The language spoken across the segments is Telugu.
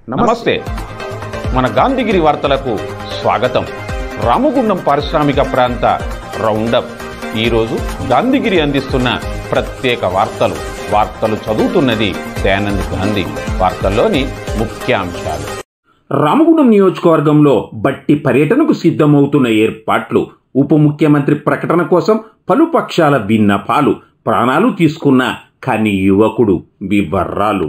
నమస్తే. మన గాంధీగిరి వార్తలకు స్వాగతం. రామగుండం పారిశ్రామిక ప్రాంత రౌండప్. ఈరోజు గాంధీగిరి అందిస్తున్న ప్రత్యేక వార్తలు చదువుతున్నది దయానంద్ గాంధీ. వార్తల్లోని ముఖ్యాంశాలు. రామగుండం నియోజకవర్గంలో బట్టి పర్యటనకు సిద్ధమవుతున్న ఏర్పాట్లు, ఉప ముఖ్యమంత్రి ప్రకటన కోసం పలు పక్షాల విన్నపాలు, ప్రాణాలు తీసుకున్న కని యువకుడు వివరాలు.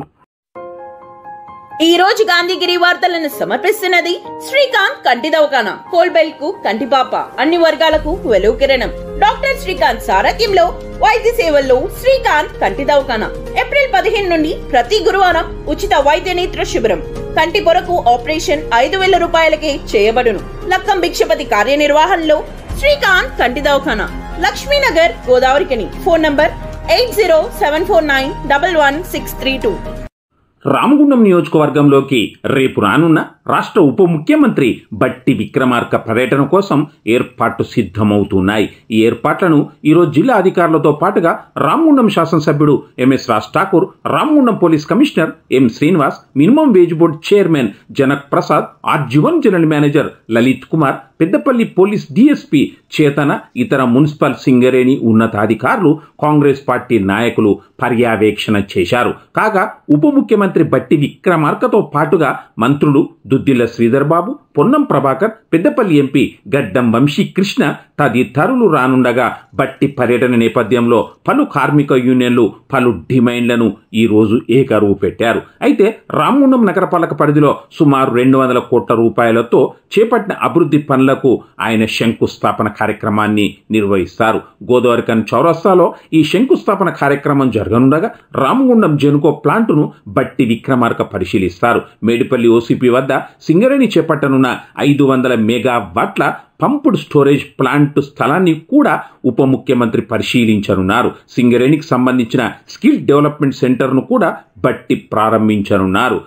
ఈ రోజు గాంధీగిరి వార్తలను సమర్పిస్తున్నది శ్రీకాంత్ కంటి దవాఖానా. కోల్బెల్ కు కంటిపాప, అన్ని వర్గాలకు వెలుగు కిరణం. డాక్టర్ శ్రీకాంత్ సారథ్యంలో వైద్య సేవల్లో శ్రీకాంత్ కంటి దవాఖానా. ఏప్రిల్ 15 నుండి ప్రతి గురువారం ఉచిత వైద్య నేత్ర శిబిరం. కంటి పొరకు ఆపరేషన్ 5,000 రూపాయలకే చేయబడును. లక్కం భిక్షపతి కార్యనిర్వహణలో శ్రీకాంత్ కంటి దవాఖానా, లక్ష్మీనగర్, గోదావరికని. Phone number 8074911632. రామగుండం నియోజకవర్గంలోకి రేపు రానున్న రాష్ట్ర ఉప ముఖ్యమంత్రి బట్టి విక్రమార్క పర్యటన కోసం ఏర్పాట్లు సిద్ధమవుతున్నాయి. ఈ ఏర్పాట్లను ఈరోజు జిల్లా అధికారులతో పాటుగా రామగుండం శాసనసభ్యుడు MS Raj Thakur, Ramagundam police commissioner M Srinivas, minimum wage board chairman Janak Prasad, RG one general manager Lalit Kumar, Peddapalli police DSP చేతన, ఇతర మున్సిపల్, సింగరేణి ఉన్నతాధికారులు, కాంగ్రెస్ పార్టీ నాయకులు పర్యవేక్షణ చేశారు. కాగా ఉప ముఖ్యమంత్రి బట్టి విక్రమార్కతో పాటుగా మంత్రులు దుద్దిల్ల శ్రీధర్ బాబు, పొన్నం ప్రభాకర్, పెద్దపల్లి ఎంపీ గడ్డం వంశీకృష్ణ తదితరులు రానుండగా బట్టి పర్యటన నేపథ్యంలో పలు కార్మిక యూనియన్లు పలు డిమాండ్లను ఈరోజు ఏకరువు పెట్టారు. అయితే రామగుండం నగరపాలక పరిధిలో సుమారు 200 కోట్ల రూపాయలతో చేపట్టిన అభివృద్ధి పనులకు ఆయన శంకుస్థాపన కార్యక్రమాన్ని నిర్వహిస్తారు. గోదావరికన్ చౌరస్తాలో ఈ శంకుస్థాపన కార్యక్రమం జరగనుండగా రామగుండం జెన్కో ప్లాంటును బట్టి విక్రమార్క పరిశీలిస్తారు. మేడిపల్లి ఓసీపీ వద్ద సింగరేణి చేపట్టనున్న 500 మెగావాట్ల పంపుడ్ స్టోరేజ్ ప్లాంట్ స్థలాన్ని కూడా ఉప ముఖ్యమంత్రి పరిశీలించనున్నారు. సింగరేణికి సంబంధించిన స్కిల్ డెవలప్మెంట్ సెంటర్ను కూడా బట్టి ప్రారంభించనున్నారు.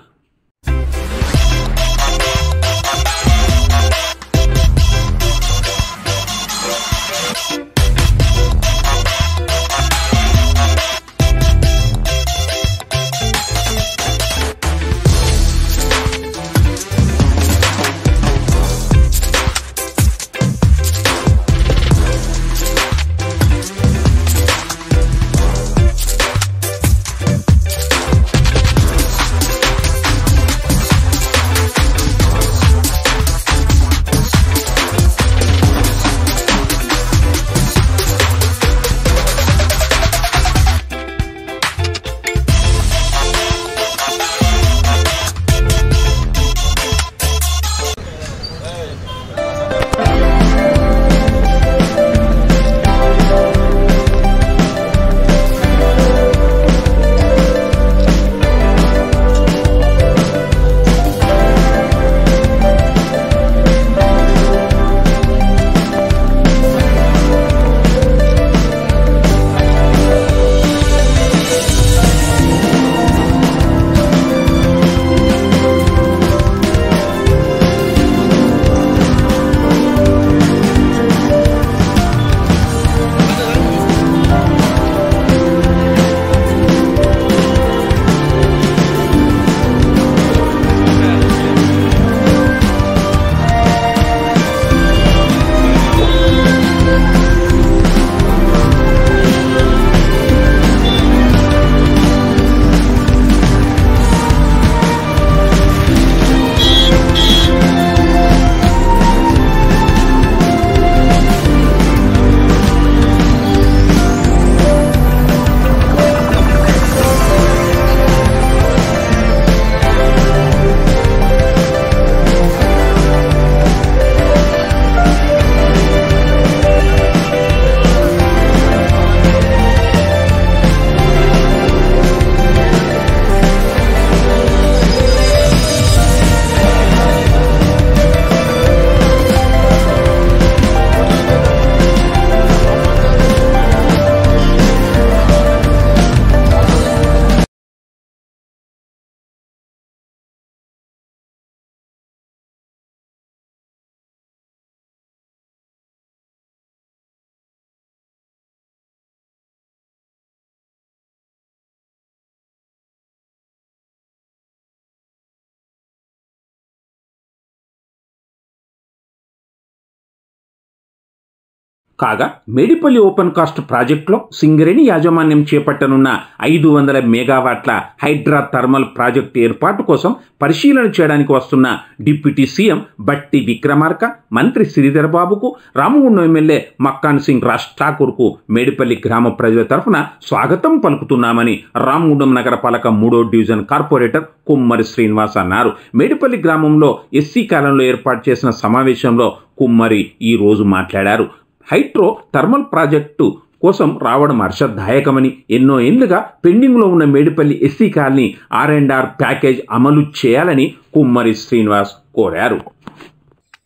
కాగా మేడిపల్లి ఓపెన్ కాస్ట్ ప్రాజెక్టులో సింగరేణి యాజమాన్యం చేపట్టనున్న 500 మెగావాట్ల హైడ్రా థర్మల్ ప్రాజెక్టు ఏర్పాటు కోసం పరిశీలన చేయడానికి వస్తున్న డిప్యూటీ సీఎం బట్టి విక్రమార్క, మంత్రి శ్రీధర్ బాబుకు, రామగుండం ఎమ్మెల్యే మక్కాన్ సింగ్ రాజ్ ఠాకూర్కు మేడిపల్లి గ్రామ ప్రజల తరఫున స్వాగతం పలుకుతున్నామని రామగుండం నగరపాలక 3వ డివిజన్ కార్పొరేటర్ కుమ్మరి శ్రీనివాస్ అన్నారు. మేడిపల్లి గ్రామంలో ఎస్సీ కాలంలో ఏర్పాటు చేసిన సమావేశంలో కుమ్మరి ఈ రోజు మాట్లాడారు. హైడ్రో థర్మల్ ప్రాజెక్టు కోసం రావడం హర్షదాయకమని, ఎన్నో ఏళ్లుగా పెండింగ్లో ఉన్న Medipalli SC colony R&R package అమలు చేయాలని కుమ్మరి శ్రీనివాస్ కోరారు.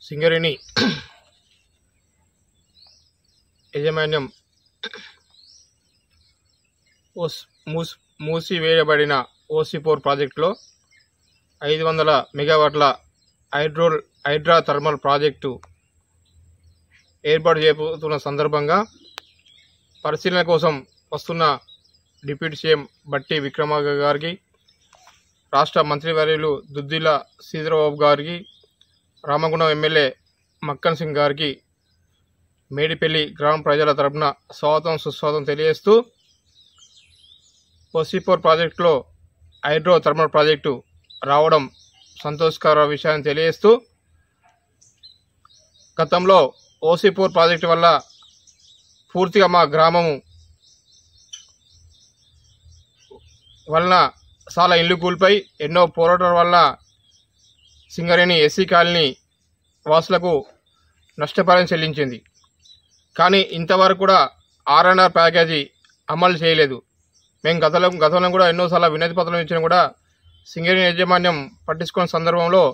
సింగరేణి యాజమాన్యం మూసివేయబడిన OC4 ప్రాజెక్టులో 500 మెగావాట్ల హైడ్రా థర్మల్ ప్రాజెక్టు ఏర్పాటు చేయబోతున్న సందర్భంగా పరిశీలన కోసం వస్తున్న డిప్యూటీ సీఎం బట్టి విక్రమార్క గారికి, రాష్ట్ర మంత్రివర్యులు దుద్దిల శ్రీధరబాబు గారికి, రామగుండం ఎమ్మెల్యే మక్కన్ సింగ్ గారికి మేడిపల్లి గ్రామ ప్రజల తరపున స్వాగతం సుస్వాగతం తెలియజేస్తూ, OC4 ప్రాజెక్టులో హైడ్రో థర్మల్ ప్రాజెక్టు రావడం సంతోషకర విషయాన్ని తెలియజేస్తూ, గతంలో OC4 ప్రాజెక్టు వల్ల పూర్తిగా మా గ్రామము వలన చాలా ఇల్లు కూలిపోయి ఎన్నో పోరాటాల వల్ల సింగరేణి ఎస్సీ కాలనీ వాసులకు నష్టపరిహారం చెల్లించింది. కానీ ఇంతవరకు కూడా R&R ప్యాకేజీ అమలు చేయలేదు. మేము గతంలో కూడా ఎన్నోసార్లు వినతి పత్రం ఇచ్చినా కూడా సింగరేణి యాజమాన్యం పట్టించుకున్న సందర్భంలో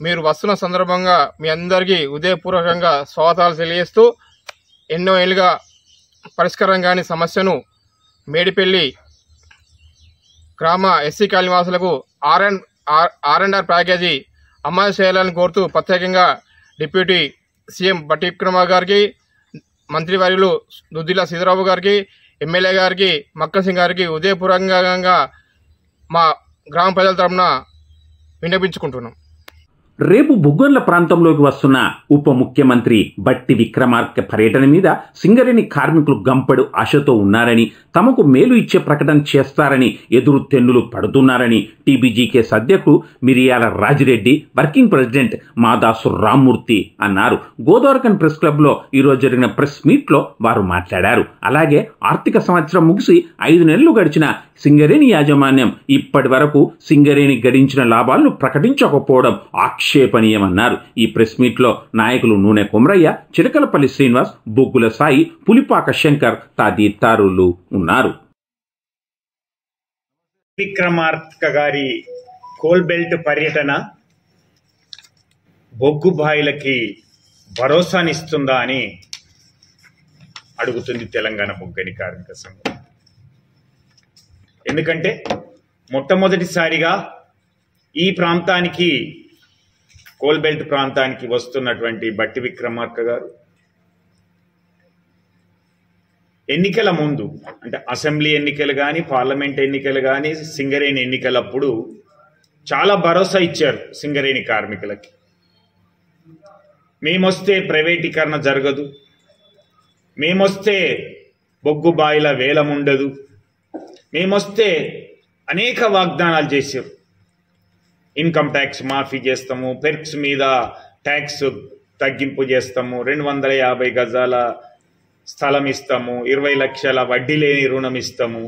మీరు వస్తున్న సందర్భంగా మీ అందరికీ ఉదయపూర్వకంగా స్వాగతాలు తెలియజేస్తూ, ఎన్నో ఏళ్ళుగా పరిష్కారం కాని సమస్యను మేడిపల్లి గ్రామ ఎస్సీ కాలనీ వాసులకు R&R ప్యాకేజీ అమలు చేయాలని కోరుతూ ప్రత్యేకంగా డిప్యూటీ సీఎం బట్టి విక్రమార్క గారికి, మంత్రివర్యులు దుద్దిల శ్రీధరబాబు గారికి, ఎమ్మెల్యే గారికి, మక్కన్ సింగ్ గారికి ఉదయపూర్వకంగా మా గ్రామ ప్రజల తరపున విన్నపించుకుంటున్నాం. రేపు బుగ్గొండ్ల ప్రాంతంలోకి వస్తున్న ఉప ముఖ్యమంత్రి బట్టి విక్రమార్క పర్యటన మీద సింగరేణి కార్మికులు గంపెడు ఆశతో ఉన్నారని, తమకు మేలు ఇచ్చే ప్రకటన చేస్తారని ఎదురు తెన్నులు పడుతున్నారని టీబీజీకేఎస్ అధ్యక్షుడు మిరియాల రాజిరెడ్డి, వర్కింగ్ ప్రెసిడెంట్ మాదాసు రామ్మూర్తి అన్నారు. గోదావరికన్ ప్రెస్ క్లబ్లో ఈరోజు జరిగిన ప్రెస్ మీట్లో వారు మాట్లాడారు. అలాగే ఆర్థిక సంవత్సరం ముగిసి 5 నెలలు గడిచిన సింగరేణి యాజమాన్యం ఇప్పటి వరకు సింగరేణి గడించిన లాభాలను ప్రకటించకపోవడం ఆక్షేపణీయమన్నారు. ఈ ప్రెస్ మీట్లో నాయకులు నూనె కొమరయ్య, చిలకలపల్లి శ్రీనివాస్, బొగ్గుల సాయి, పులిపాక శంకర్ తదితరులు ఉన్నారు. విక్రమార్క గారి కోల్ బెల్ట్ పర్యటన బొగ్గు బాయిలకి భరోసానిస్తుందా అని అడుగుతుంది తెలంగాణ బొగ్గని కార్మిక సంఘం. ఎందుకంటే మొట్టమొదటిసారిగా ఈ ప్రాంతానికి, కోల్ బెల్ట్ ప్రాంతానికి వస్తున్నటువంటి బట్టి విక్రమార్క గారు ఎన్నికల ముందు, అంటే అసెంబ్లీ ఎన్నికలు కానీ, పార్లమెంట్ ఎన్నికలు కానీ, సింగరేణి ఎన్నికలప్పుడు చాలా భరోసా ఇచ్చారు సింగరేణి కార్మికులకి. మేమొస్తే ప్రైవేటీకరణ జరగదు, మేమొస్తే బొగ్గు బాయిల వేలం ఉండదు, మేమొస్తే అనేక వాగ్దానాలు చేశారు. ఇన్కమ్ ట్యాక్స్ మాఫీ చేస్తాము, పెర్క్స్ మీద ట్యాక్స్ తగ్గింపు చేస్తాము, 250 గజాల స్థలం ఇస్తాము, 20 లక్షల వడ్డీ లేని రుణం ఇస్తాము,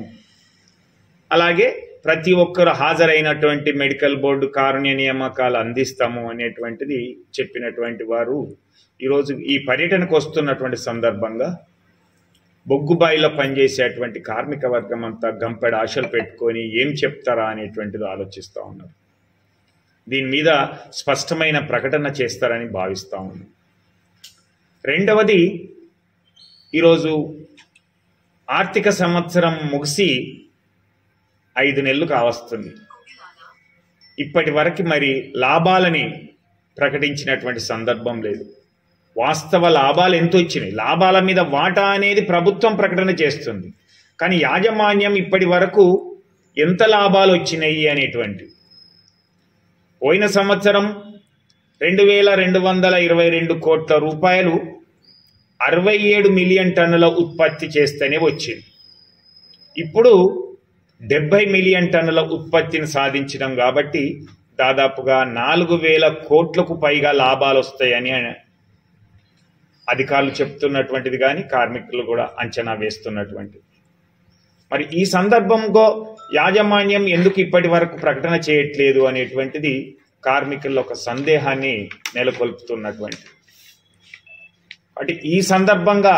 అలాగే ప్రతి ఒక్కరు హాజరైనటువంటి మెడికల్ బోర్డు కారుణ్య నియామకాలు అందిస్తాము అనేటువంటిది చెప్పినటువంటి వారు ఈరోజు ఈ పర్యటనకు వస్తున్నటువంటి సందర్భంగా బొగ్గుబాయిలో పనిచేసేటువంటి కార్మిక వర్గం అంతా గంపెడ ఆశలు పెట్టుకొని ఏం చెప్తారా అనేటువంటిది ఆలోచిస్తూ ఉన్నారు. దీని మీద స్పష్టమైన ప్రకటన చేస్తారని భావిస్తూ ఉన్నాం. రెండవది, ఈరోజు ఆర్థిక సంవత్సరం ముగిసి 5 నెలలు కావస్తుంది. ఇప్పటి వరకు మరి లాభాలని ప్రకటించినటువంటి సందర్భం లేదు. వాస్తవ లాభాలు ఎంత వచ్చినాయి, లాభాల మీద వాటా అనేది ప్రభుత్వం ప్రకటన చేస్తుంది, కానీ యాజమాన్యం ఇప్పటి వరకు ఎంత లాభాలు వచ్చినాయి అనేటువంటి, పోయిన సంవత్సరం 2222 కోట్ల రూపాయలు 67 మిలియన్ టన్నుల ఉత్పత్తి చేస్తేనే వచ్చింది. ఇప్పుడు 70 మిలియన్ టన్నుల ఉత్పత్తిని సాధించడం కాబట్టి దాదాపుగా 4,000 కోట్లకు పైగా లాభాలు వస్తాయని అధికారులు చెప్తున్నటువంటిది కానీ కార్మికులు కూడా అంచనా వేస్తున్నటువంటిది. మరి ఈ సందర్భంలో యాజమాన్యం ఎందుకు ఇప్పటి వరకు ప్రకటన చేయట్లేదు అనేటువంటిది కార్మికుల్లో ఒక సందేహాన్ని నెలకొల్పుతున్నటువంటిది. అంటే ఈ సందర్భంగా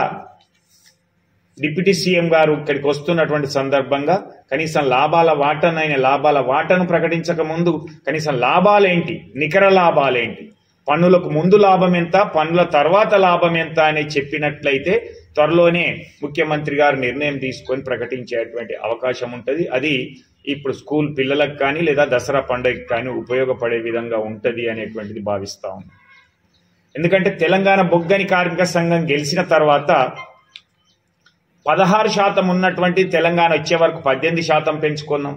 డిప్యూటీ సీఎం గారు ఇక్కడికి వస్తున్నటువంటి సందర్భంగా కనీసం లాభాల వాటను ప్రకటించక ముందు కనీసం లాభాలేంటి, నికర లాభాలేంటి, పన్నులకు ముందు లాభం ఎంత, పన్నుల తర్వాత లాభం ఎంత అని చెప్పినట్లయితే త్వరలోనే ముఖ్యమంత్రి గారు నిర్ణయం తీసుకొని ప్రకటించేటువంటి అవకాశం ఉంటుంది. అది ఇప్పుడు స్కూల్ పిల్లలకు కానీ లేదా దసరా పండుగకి కానీ ఉపయోగపడే విధంగా ఉంటుంది అనేటువంటిది భావిస్తా ఉన్నాం. ఎందుకంటే తెలంగాణ బొగ్గని కార్మిక సంఘం గెలిచిన తర్వాత 16% ఉన్నటువంటి తెలంగాణ వచ్చే వరకు 18% పెంచుకున్నాం.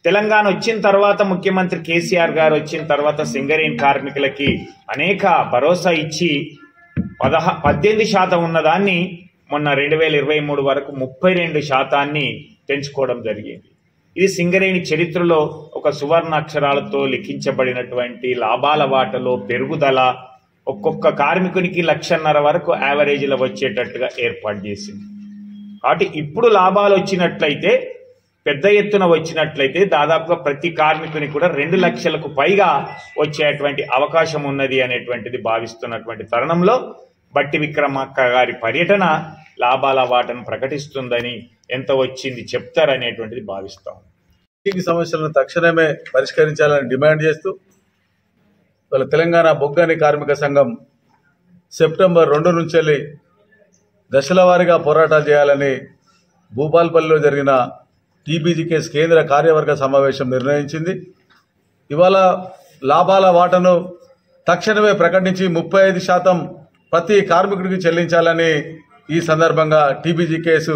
తెలంగాణ వచ్చిన తర్వాత ముఖ్యమంత్రి కేసీఆర్ గారు వచ్చిన తర్వాత సింగరేణి కార్మికులకి అనేక భరోసా ఇచ్చి 18% ఉన్నదాన్ని మొన్న 2023 వరకు 32% పెంచుకోవడం జరిగింది. ఇది సింగరేణి చరిత్రలో ఒక సువర్ణ అక్షరాలతో లిఖించబడినటువంటి లాభాల వాటలో పెరుగుదల, ఒక్కొక్క కార్మికునికి 1,50,000 వరకు యావరేజ్లో వచ్చేటట్టుగా ఏర్పాటు చేసింది. కాబట్టి ఇప్పుడు లాభాలు వచ్చినట్లయితే, పెద్ద ఎత్తున వచ్చినట్లయితే దాదాపుగా ప్రతి కార్మికుని కూడా 2 లక్షలకు పైగా వచ్చేటువంటి అవకాశం ఉన్నది అనేటువంటిది భావిస్తున్నటువంటి తరుణంలో బట్టి విక్రమార్క గారి పర్యటన లాభాల వాటను ప్రకటిస్తుందని, ఎంత వచ్చింది చెప్తారనేటువంటిది భావిస్తాం. సమస్యలను తక్షణమే పరిష్కరించాలని డిమాండ్ చేస్తూ వాళ్ళ తెలంగాణ బొగ్గని కార్మిక సంఘం సెప్టెంబర్ 2 నుంచి దశల వారీగా పోరాటాలు చేయాలని భూపాల్పల్లిలో జరిగిన టీబీజీకేఎస్ కేంద్ర కార్యవర్గ సమావేశం నిర్ణయించింది. ఇవాళ లాభాల వాటను తక్షణమే ప్రకటించి 35% ప్రతి కార్మికుడికి చెల్లించాలని ఈ సందర్భంగా టీబీజీకేఎస్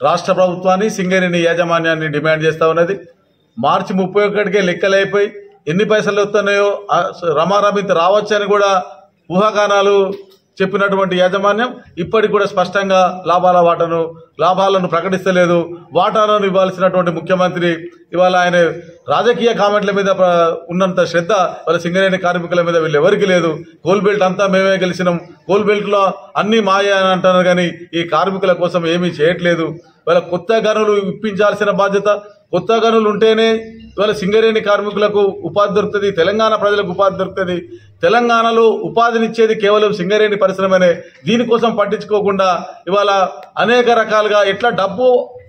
రాష్ట్ర ప్రభుత్వాన్ని, సింగరేణి యాజమాన్యాన్ని డిమాండ్ చేస్తూ ఉన్నది. మార్చి 31కే లెక్కలైపోయి ఎన్ని పైసలు వస్తున్నాయో రమారమిత రావచ్చని కూడా ఊహాగానాలు చెప్పినటువంటి యాజమాన్యం ఇప్పటికి కూడా స్పష్టంగా లాభాలను ప్రకటిస్తలేదు. వాటాలను ఇవ్వాల్సినటువంటి ముఖ్యమంత్రి ఇవాళ ఆయన రాజకీయ కామెంట్ల మీద ఉన్నంత శ్రద్ధ వాళ్ళ సింగరేణి కార్మికుల మీద వీళ్ళు ఎవరికి లేదు. కోల్ బెల్ట్ అంతా మేమే గెలిచినాం, కోల్ బెల్ట్లో అన్ని మాయ అని అంటున్నారు కానీ ఈ కార్మికుల కోసం ఏమీ చేయట్లేదు. వాళ్ళ కొత్త గనులు ఇప్పించాల్సిన బాధ్యత, కొత్త గనులు ఉంటేనే ఇవాళ సింగరేణి కార్మికులకు ఉపాధి దొరుకుతుంది, తెలంగాణ ప్రజలకు ఉపాధి దొరుకుతుంది. తెలంగాణలో ఉపాధినిచ్చేది కేవలం సింగరేణి పరిశ్రమనే. దీనికోసం పట్టించుకోకుండా ఇవాళ అనేక రకాలుగా ఎట్లా డబ్బు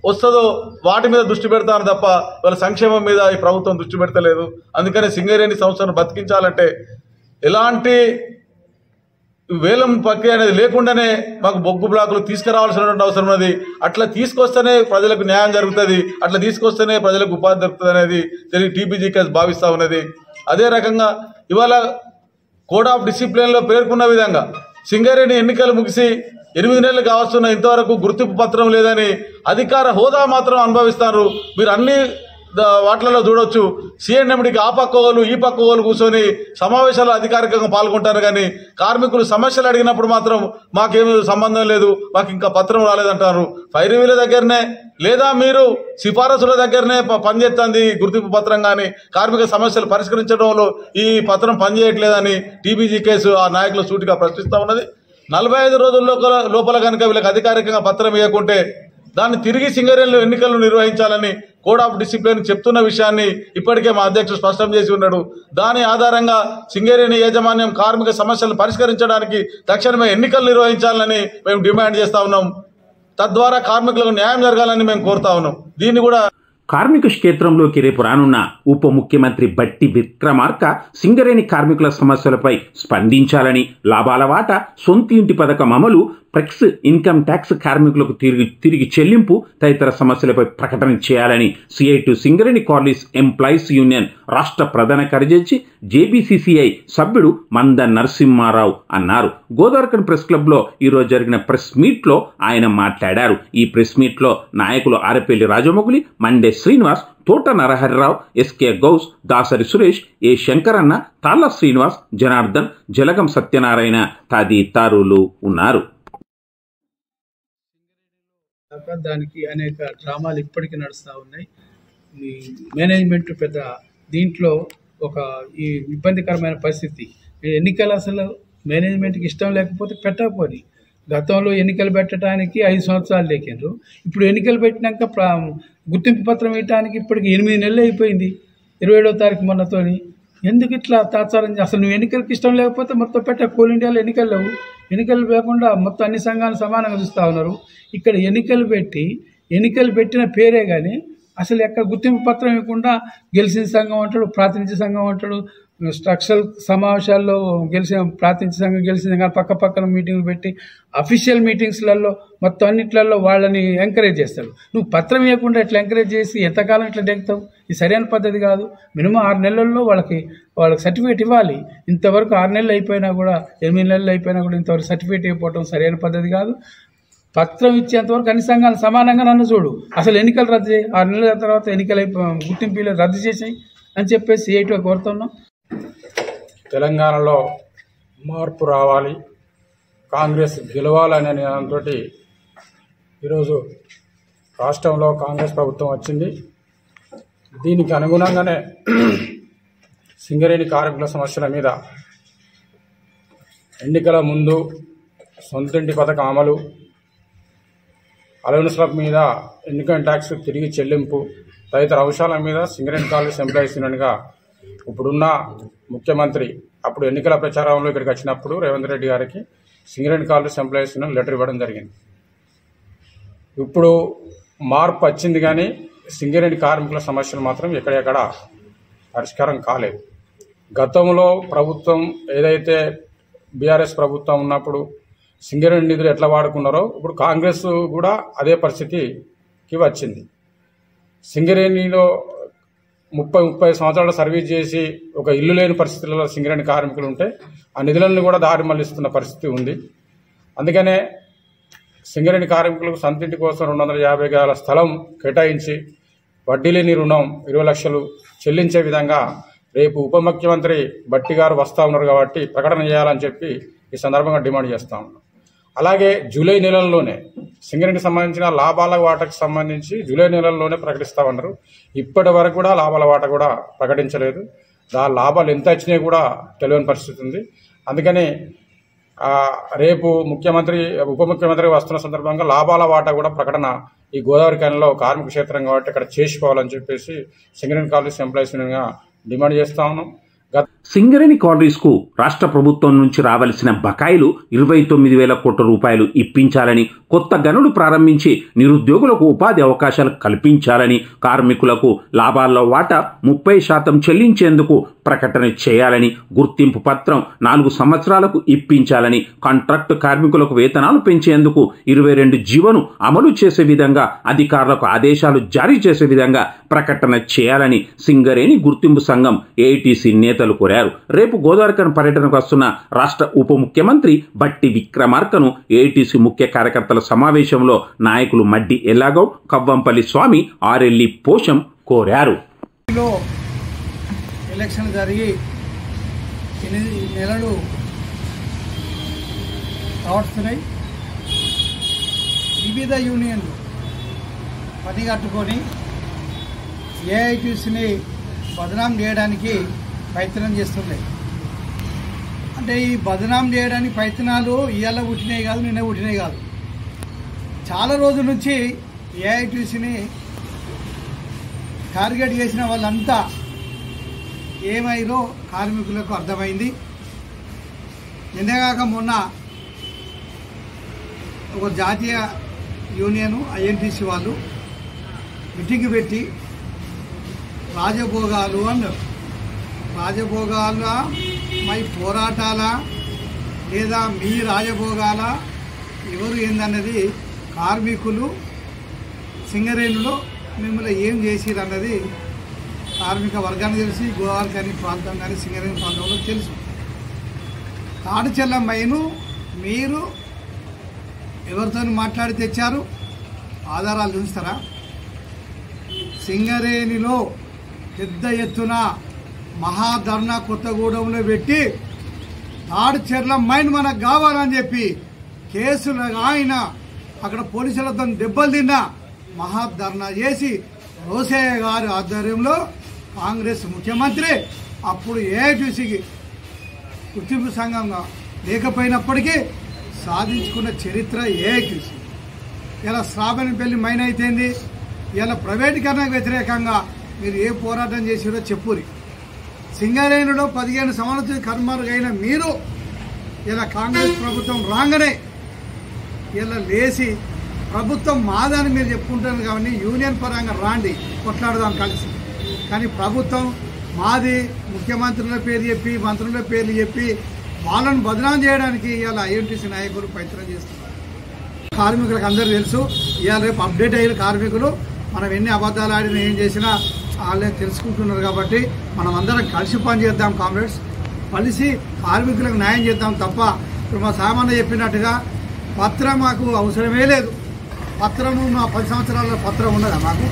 వస్తుందో వాటి మీద దృష్టి పెడతాను తప్ప వాళ్ళ సంక్షేమం మీద ఈ ప్రభుత్వం దృష్టి పెడతలేదు. అందుకని సింగరేణి సంస్థను బతికించాలంటే ఎలాంటి వేలం ప్రక్రియ అనేది లేకుండానే మాకు బొగ్గు బ్లాకులు తీసుకురావాల్సినటువంటి అవసరం ఉన్నది. అట్లా తీసుకొస్తేనే ప్రజలకు న్యాయం జరుగుతుంది, అట్లా తీసుకొస్తేనే ప్రజలకు ఉపాధి దొరుకుతుంది అనేది టీబీజీకేఎస్ భావిస్తూ ఉన్నది. అదే రకంగా ఇవాళ కోడ్ ఆఫ్ డిసిప్లిన్లో పేర్కొన్న విధంగా సింగరేణి ఎన్నికలు ముగిసి 8 నెలలు కావస్తున్న ఇంతవరకు గుర్తింపు పత్రం లేదని అధికార హోదా మాత్రం అనుభవిస్తారు. మీరు అన్ని వాటిలలో చూడొచ్చు. సీఎన్ఎండికి ఆ పక్క వాళ్ళు ఈ పక్క వాళ్ళు కూర్చొని సమావేశాల్లో అధికారికంగా పాల్గొంటారు కానీ కార్మికులు సమస్యలు అడిగినప్పుడు మాత్రం మాకేమీ సంబంధం లేదు, మాకు ఇంకా పత్రం రాలేదంటారు. ఫైర్వీల దగ్గరనే లేదా మీరు సిఫారసుల దగ్గరనే పనిచేస్తుంది గుర్తింపు పత్రం, కానీ కార్మిక సమస్యలు పరిష్కరించడంలో ఈ పత్రం పనిచేయట్లేదని టీబీజీకేఎస్ ఆ నాయకులు సూటిగా ప్రశ్నిస్తూ ఉన్నది. 45 రోజుల లోపల కనుక వీళ్ళకి అధికారికంగా పత్రం ఇవ్వకుంటే దాన్ని తిరిగి సింగరేణిలో ఎన్నికలు నిర్వహించాలని కోడ్ ఆఫ్ డిసిప్లిన్ చెప్తున్న విషయాన్ని ఇప్పటికే మా అధ్యక్షుడు స్పష్టం చేసి ఉన్నాడు. దాని ఆధారంగా సింగరేణి యాజమాన్యం కార్మిక సమస్యలను పరిష్కరించడానికి తక్షణమే ఎన్నికలు నిర్వహించాలని మేము డిమాండ్ చేస్తా ఉన్నాం. తద్వారా కార్మికులకు న్యాయం జరగాలని మేము కోరుతా ఉన్నాం. దీన్ని కూడా కార్మిక క్షేత్రంలోకి రేపు రానున్న ఉప ముఖ్యమంత్రి బట్టి విక్రమార్క సింగరేణి కార్మికుల సమస్యలపై స్పందించాలని, లాభాల వాటా, సొంత ఇంటి పథకం అమలు, ప్రెక్స్ ఇన్కమ్ ట్యాక్స్ కార్మికులకు తిరిగి చెల్లింపు తదితర సమస్యలపై ప్రకటన చేయాలని సిఐ2 సింగరేణి కాలనీస్ ఎంప్లాయీస్ యూనియన్ రాష్ట్ర ప్రధాన కార్యదర్శి జేబీసీసీఐ సభ్యుడు మంద నరసింహారావు అన్నారు. గోదావరిఖని ప్రెస్ క్లబ్లో ఈరోజు జరిగిన ప్రెస్ మీట్లో ఆయన మాట్లాడారు. ఈ ప్రెస్ మీట్లో నాయకులు ఆరపల్లి రాజమౌళి, మండే శ్రీనివాస్, తోట నరహరిరావు, ఎస్కే గౌస్, దాసరి సురేష్, ఏ శంకరన్న, తాళ్ళ శ్రీనివాస్, జనార్దన్, జలగం సత్యనారాయణ తదితరులు ఉన్నారు. దానికి అనేక డ్రామాలు ఇప్పటికీ నడుస్తూ ఉన్నాయి. ఈ మేనేజ్మెంట్ పెద్ద దీంట్లో ఒక ఈ ఇబ్బందికరమైన పరిస్థితి. ఎన్నికలు అసలు మేనేజ్మెంట్కి ఇష్టం లేకపోతే పెట్టకపోయి, గతంలో ఎన్నికలు పెట్టడానికి 5 సంవత్సరాలు లేకిండ్రు. ఇప్పుడు ఎన్నికలు పెట్టినాక గుర్తింపు పత్రం ఇవ్వడానికి ఇప్పటికి 8 నెలలు అయిపోయింది. 27వ తారీఖు మొన్నతోని. ఎందుకు ఇట్లా తాత్సారం? అసలు నువ్వు ఎన్నికలకి ఇష్టం లేకపోతే మొత్తం కోల్ ఇండియాలో ఎన్నికలు లేవు. ఎన్నికలు లేకుండా మొత్తం అన్ని సంఘాలు సమానంగా చూస్తూ ఉన్నారు. ఇక్కడ ఎన్నికలు పెట్టిన పేరే కానీ అసలు ఎక్కడ గుర్తింపు పత్రం ఇవ్వకుండా గెలిచిన సంఘం అంటాడు, ప్రాతినిధ్య సంఘం అంటాడు, స్ట్రక్చరల్ సమావేశాల్లో గెలిచిన ప్రాతినిధ్య సంఘం గెలిచింది కానీ పక్కన మీటింగ్లు పెట్టి అఫీషియల్ మీటింగ్స్లలో మొత్తం అన్నిట్లలో వాళ్ళని ఎంకరేజ్ చేస్తాడు. నువ్వు పత్రం ఇవ్వకుండా ఇట్లా ఎంకరేజ్ చేసి ఎంతకాలం ఇట్లా డెక్కుతావు? ఇది సరైన పద్ధతి కాదు. మినిమం 6 నెలల్లో వాళ్ళకి సర్టిఫికేట్ ఇవ్వాలి. ఇంతవరకు 6 నెలలు అయిపోయినా కూడా 8 నెలలు అయిపోయినా కూడా ఇంతవరకు సర్టిఫికేట్ ఇవ్వకపోవడం సరైన పద్ధతి కాదు. పత్రం ఇచ్చేంతవరకు అన్ని సంఘాలు సమానంగా నన్ను చూడు. అసలు ఎన్నికలు రద్దు చేయి, 6 నెలల తర్వాత ఎన్నికలు గుర్తింపులు రద్దు చేసాయి అని చెప్పేసి ఏటో కోరుతున్నాం. తెలంగాణలో మార్పు రావాలి, కాంగ్రెస్ గెలవాలనే దాంతో ఈరోజు రాష్ట్రంలో కాంగ్రెస్ ప్రభుత్వం వచ్చింది. దీనికి అనుగుణంగానే సింగరేణి కార్మికుల సమస్యల మీద ఎన్నికల ముందు సొంతింటి పథకం అమలు, అలవెన్స్ల మీద ఇన్కమ్ ట్యాక్స్ తిరిగి చెల్లింపు తదితర అంశాల మీద సింగరేణి కాలేజ్ ఎంప్లాయీస్ యూనియన్గా ఇప్పుడున్న ముఖ్యమంత్రి అప్పుడు ఎన్నికల ప్రచారంలో ఇక్కడికి వచ్చినప్పుడు రేవంత్ రెడ్డి గారికి Singareni college employees union letter ఇవ్వడం జరిగింది. ఇప్పుడు మార్పు వచ్చింది కానీ సింగరేణి కార్మికుల సమస్యలు మాత్రం ఎక్కడెక్కడ పరిష్కారం కాలేదు. గతంలో ప్రభుత్వం ఏదైతే బీఆర్ఎస్ ప్రభుత్వం ఉన్నప్పుడు సింగరేణి నిధులు ఎట్లా వాడుకున్నారో ఇప్పుడు కాంగ్రెస్ కూడా అదే పరిస్థితికి వచ్చింది. సింగరేణిలో 30 సంవత్సరాలు సర్వీస్ చేసి ఒక ఇల్లు లేని పరిస్థితుల్లో సింగరేణి కార్మికులు ఉంటే ఆ నిధులను కూడా దారి మళ్లిస్తున్న పరిస్థితి ఉంది. అందుకనే సింగరేణి కార్మికులకు సొంతింటి కోసం 250 గజాల స్థలం కేటాయించి వడ్డీ లేని రుణం 20 లక్షలు చెల్లించే విధంగా రేపు ఉప ముఖ్యమంత్రి బట్టి గారు వస్తూ ఉన్నారు కాబట్టి ప్రకటన చేయాలని చెప్పి ఈ సందర్భంగా డిమాండ్ చేస్తా ఉన్నాం. అలాగే జూలై నెలల్లోనే సింగరేణికి సంబంధించిన లాభాల వాటాకు సంబంధించి జూలై నెలల్లోనే ప్రకటిస్తామన్నారు. ఇప్పటి వరకు కూడా లాభాల వాటా కూడా ప్రకటించలేదు. లాభాలు ఎంత వచ్చినాయి కూడా తెలియని పరిస్థితి ఉంది. అందుకని రేపు ఉప ముఖ్యమంత్రి వస్తున్న సందర్భంగా లాభాల వాటా కూడా ప్రకటన ఈ గోదావరి ఖనిలో కార్మిక క్షేత్రం కాబట్టి ఇక్కడ చేసుకోవాలని చెప్పేసి సింగరేణి కాలేజ్ ఎంప్లాయీస్ యూనియన్గా డిమాండ్ చేస్తా ఉన్నాం. సింగరేణి కాలరీస్ కు రాష్ట్ర ప్రభుత్వం నుంచి రావాల్సిన బకాయిలు 29,000 కోట్ల రూపాయలు ఇప్పించాలని, కొత్త గనులు ప్రారంభించి నిరుద్యోగులకు ఉపాధి అవకాశాలు కల్పించాలని, కార్మికులకు లాభాల్లో వాటా 30% చెల్లించేందుకు ప్రకటన చేయాలని, గుర్తింపు పత్రం 4 సంవత్సరాలకు ఇప్పించాలని, కాంట్రాక్టు కార్మికులకు వేతనాలు పెంచేందుకు 22 జీవోను అమలు చేసే విధంగా అధికారులకు ఆదేశాలు జారీ చేసే విధంగా ప్రకటన చేయాలని సింగరేణి గుర్తింపు సంఘం ఏఐటీసీ నేతలు కోరారు. రేపు గోదావరిఖని పర్యటనకు వస్తున్న రాష్ట్ర ఉప ముఖ్యమంత్రి బట్టి విక్రమార్కను ఏఐటీసీ ముఖ్య కార్యకర్తల సమావేశంలో నాయకులు మడ్డి ఎల్లాగౌడ్, కవ్వంపల్లి స్వామి, ఆరెల్లి పోషం కోరారు. ఎలక్షన్ జరిగి 8 నెలలు కావస్తున్నాయి. వివిధ యూనియన్లు పనిగట్టుకొని ఏఐటీసీని బదనాం చేయడానికి ప్రయత్నం చేస్తున్నాయి. అంటే ఈ బదనాం చేయడానికి ప్రయత్నాలు ఇవాళ పుట్టినాయి కాదు, నిన్న పుట్టినాయి కాదు. చాలా రోజుల నుంచి ఏఐటీసీని టార్గెట్ చేసిన వాళ్ళంతా ఏమైందో కార్మికులకు అర్థమైంది. నిన్నగాక మొన్న ఒక జాతీయ యూనియన్ ఐఎన్టీసీ వాళ్ళు మీటింగ్ పెట్టి రాజభోగాలు అన్నారు. రాజభోగాల మై పోరాటాల లేదా మీ రాజభోగాల ఎవరు ఏందన్నది కార్మికులు సింగరేణిలో మిమ్మల్ని ఏం చేసిరు అన్నది కార్మిక వర్గానికి తెలిసి, గోదావరిఖని ప్రాంతం కానీ సింగరేణి ప్రాంతంలో తెలుసు. తాడిచెల్ల మైను మీరు ఎవరితో మాట్లాడి తెచ్చారు? ఆధారాలు చూస్తారా? సింగరేణిలో పెద్ద ఎత్తున మహాధర్నా కొత్తగూడెంలో పెట్టి తాడిచెర్ల మైన్ మనకు కావాలని చెప్పి కేసులు ఆయన అక్కడ పోలీసులతో దెబ్బలు తిన్నా మహాధర్నా చేసి రోసయ్య గారి ఆధ్వర్యంలో కాంగ్రెస్ ముఖ్యమంత్రి అప్పుడు ఏఐటీసీకి గుర్తింపు సంఘంగా లేకపోయినప్పటికీ సాధించుకున్న చరిత్ర ఏఐటీసీ. ఇలా శ్రావణపల్లి మైన్ అయితేంది, ఇలా ప్రైవేటీకరణకు వ్యతిరేకంగా మీరు ఏ పోరాటం చేసిరో చెప్పురి. సింగరేణిలో 15 సంవత్సరాలు కర్మరుగైన మీరు ఇలా కాంగ్రెస్ ప్రభుత్వం రాగానే ఇలా లేచి ప్రభుత్వం మాదని మీరు చెప్పుకుంటారు కాబట్టి యూనియన్ పరంగా రాండి, కొట్లాడదాం కలిసి. కానీ ప్రభుత్వం మాది, ముఖ్యమంత్రుల పేరు చెప్పి మంత్రుల పేర్లు చెప్పి వాళ్ళను బదనాం చేయడానికి ఇవాళ ఐఎన్టీసీ నాయకులు ప్రయత్నం చేస్తున్నారు. కార్మికులకు అందరూ తెలుసు, ఇవాళ రేపు అప్డేట్ అయిన కార్మికులు మనం ఎన్ని అబద్ధాలు ఆడినా ఏం చేసినా వాళ్ళే తెలుసుకుంటున్నారు. కాబట్టి మనం అందరం కలిసి పని చేద్దాం కామ్రేడ్స్, కలిసి కార్మికులకు న్యాయం చేద్దాం తప్ప ఇప్పుడు మా సామాన్య చెప్పినట్టుగా పత్రం మాకు అవసరమే లేదు. పత్రము మా 10 సంవత్సరాల పత్రం ఉన్నదా మాకు?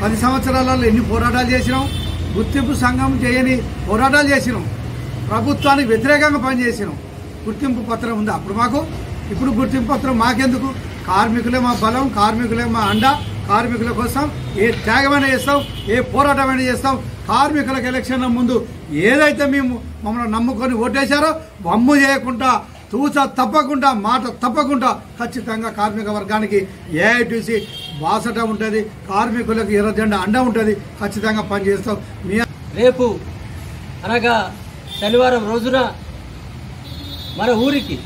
10 సంవత్సరాలలో ఎన్ని పోరాటాలు చేసినాం, గుర్తింపు సంఘం చేయని పోరాటాలు చేసినాం, ప్రభుత్వానికి వ్యతిరేకంగా పనిచేసినాం. గుర్తింపు పత్రం ఉందా అప్పుడు మాకు? ఇప్పుడు గుర్తింపు పత్రం మాకెందుకు? కార్మికులే మా బలం, కార్మికులే మా అండ. కార్మికుల కోసం ఏ త్యాగమైనా చేస్తాం, ఏ పోరాటమైనా చేస్తాం. కార్మికులకు ఎలక్షన్ ముందు ఏదైతే మేము మమ్మల్ని నమ్ముకొని ఓటేశారో వమ్ము చేయకుండా, తూచ తప్పకుండా, మాట తప్పకుండా ఖచ్చితంగా కార్మిక వర్గానికి ఏఐటీసీ బాసట ఉంటుంది, కార్మికులకు ఎర్ర జెండా అండ ఉంటుంది. ఖచ్చితంగా పనిచేస్తాం. రేపు అనగా శనివారం రోజున మన ఊరికి,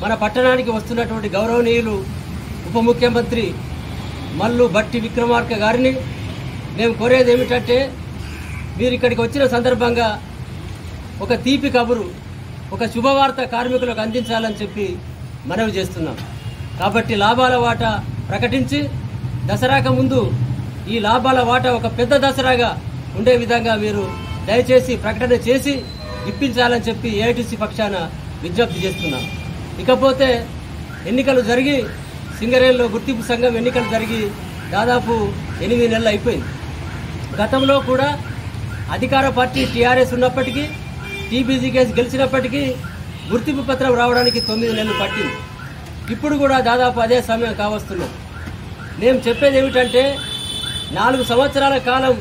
మన పట్టణానికి వస్తున్నటువంటి గౌరవనీయులు ఉప ముఖ్యమంత్రి మల్లు భట్టి విక్రమార్క గారిని మేము కోరేది ఏమిటంటే, మీరు ఇక్కడికి వచ్చిన సందర్భంగా ఒక తీపి కబురు, ఒక శుభవార్త కార్మికులకు అందించాలని చెప్పి మనవి చేస్తున్నాం. కాబట్టి లాభాల వాటా ప్రకటించి దసరాకు ముందు ఈ లాభాల వాటా ఒక పెద్ద దసరాగా ఉండే విధంగా మీరు దయచేసి ప్రకటన చేసి ఇప్పించాలని చెప్పి ఏఐటీసీ పక్షాన విజ్ఞప్తి చేస్తున్నాం. ఇకపోతే ఎన్నికలు జరిగి, సింగరేణిలో గుర్తింపు సంఘం ఎన్నికలు జరిగి దాదాపు 8 నెలలు అయిపోయింది. గతంలో కూడా అధికార పార్టీ టీఆర్ఎస్ ఉన్నప్పటికీ, టీబీజీ కేసు గెలిచినప్పటికీ గుర్తింపు పత్రం రావడానికి 9 నెలలు పట్టింది. ఇప్పుడు కూడా దాదాపు అదే సమయం కావస్తున్నది. మేము చెప్పేది ఏమిటంటే, 4 సంవత్సరాల కాలం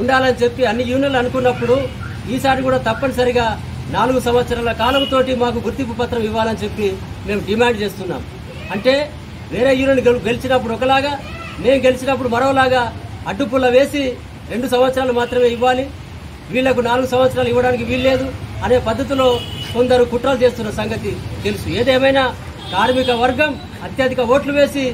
ఉండాలని చెప్పి అన్ని యూనియన్లు అనుకున్నప్పుడు ఈసారి కూడా తప్పనిసరిగా 4 సంవత్సరాల కాలంతో మాకు గుర్తింపు పత్రం ఇవ్వాలని చెప్పి మేము డిమాండ్ చేస్తున్నాం. అంటే వేరే యూనియన్ గెలిచినప్పుడు ఒకలాగా, మేము గెలిచినప్పుడు మరోలాగా అడ్డుపుల్ల వేసి 2 సంవత్సరాలు మాత్రమే ఇవ్వాలి, వీళ్లకు 4 సంవత్సరాలు ఇవ్వడానికి వీల్లేదు అనే పద్ధతిలో కొందరు కుట్రలు చేస్తున్న సంగతి తెలుసు. ఏదేమైనా కార్మిక వర్గం అత్యధిక ఓట్లు వేసి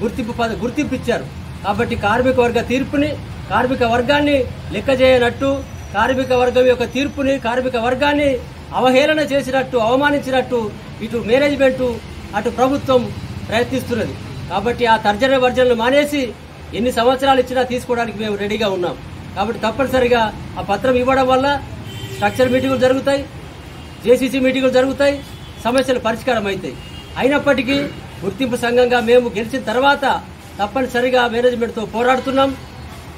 గుర్తింపు ఇచ్చారు. కాబట్టి కార్మిక వర్గ తీర్పుని, కార్మిక వర్గాన్ని లెక్క చేయనట్టు, కార్మిక వర్గం యొక్క తీర్పుని, కార్మిక వర్గాన్ని అవహేళన చేసినట్టు, అవమానించినట్టు ఇటు మేనేజ్మెంటు అటు ప్రభుత్వం ప్రయత్నిస్తున్నది. కాబట్టి ఆ తర్జన భర్జనలు మానేసి ఎన్ని సంవత్సరాలు ఇచ్చినా తీసుకోవడానికి మేము రెడీగా ఉన్నాం. కాబట్టి తప్పనిసరిగా ఆ పత్రం ఇవ్వడం వల్ల స్ట్రక్చర్ మీటింగులు జరుగుతాయి, జేసీసీ మీటింగులు జరుగుతాయి, సమస్యలు పరిష్కారం అవుతాయి. అయినప్పటికీ గుర్తింపు సంఘంగా మేము గెలిచిన తర్వాత తప్పనిసరిగా మేనేజ్మెంట్తో పోరాడుతున్నాం,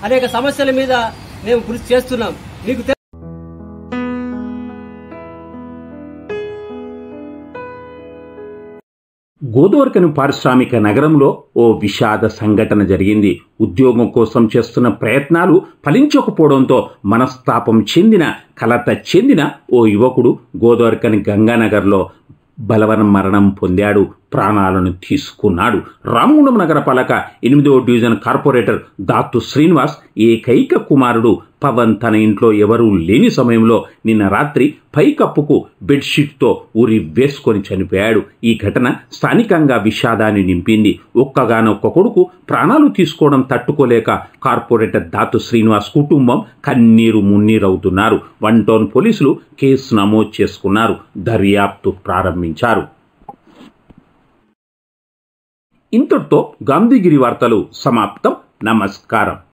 అనేక సమస్యల మీద మేము కృషి చేస్తున్నాం. మీకు గోదావరికని పారిశ్రామిక నగరంలో ఓ విషాద సంఘటన జరిగింది. ఉద్యోగం కోసం చేస్తున్న ప్రయత్నాలు ఫలించకపోవడంతో మనస్తాపం చెందిన, కలత చెందిన ఓ యువకుడు గోదావరికని గంగానగర్లో బలవన మరణం పొందాడు, ప్రాణాలను తీసుకున్నాడు. రామగుండం నగరపాలక 8వ డివిజన్ కార్పొరేటర్ దాతు శ్రీనివాస్ ఏకైక కుమారుడు పవన్ తన ఇంట్లో ఎవరూ లేని సమయంలో నిన్న రాత్రి పైకప్పుకు బెడ్షీట్తో ఉరి వేసుకొని చనిపోయాడు. ఈ ఘటన స్థానికంగా విషాదాన్ని నింపింది. ఒక్కగానొక్క కొడుకు ప్రాణాలు తీసుకోవడం తట్టుకోలేక కార్పొరేటర్ దాతు శ్రీనివాస్ కుటుంబం కన్నీరు మున్నీరవుతున్నారు. 1 టౌన్ పోలీసులు కేసు నమోదు చేసుకున్నారు, దర్యాప్తు ప్రారంభించారు. ఇంతటితో గాంధీగిరి వార్తలు సమాప్తం. నమస్కారం.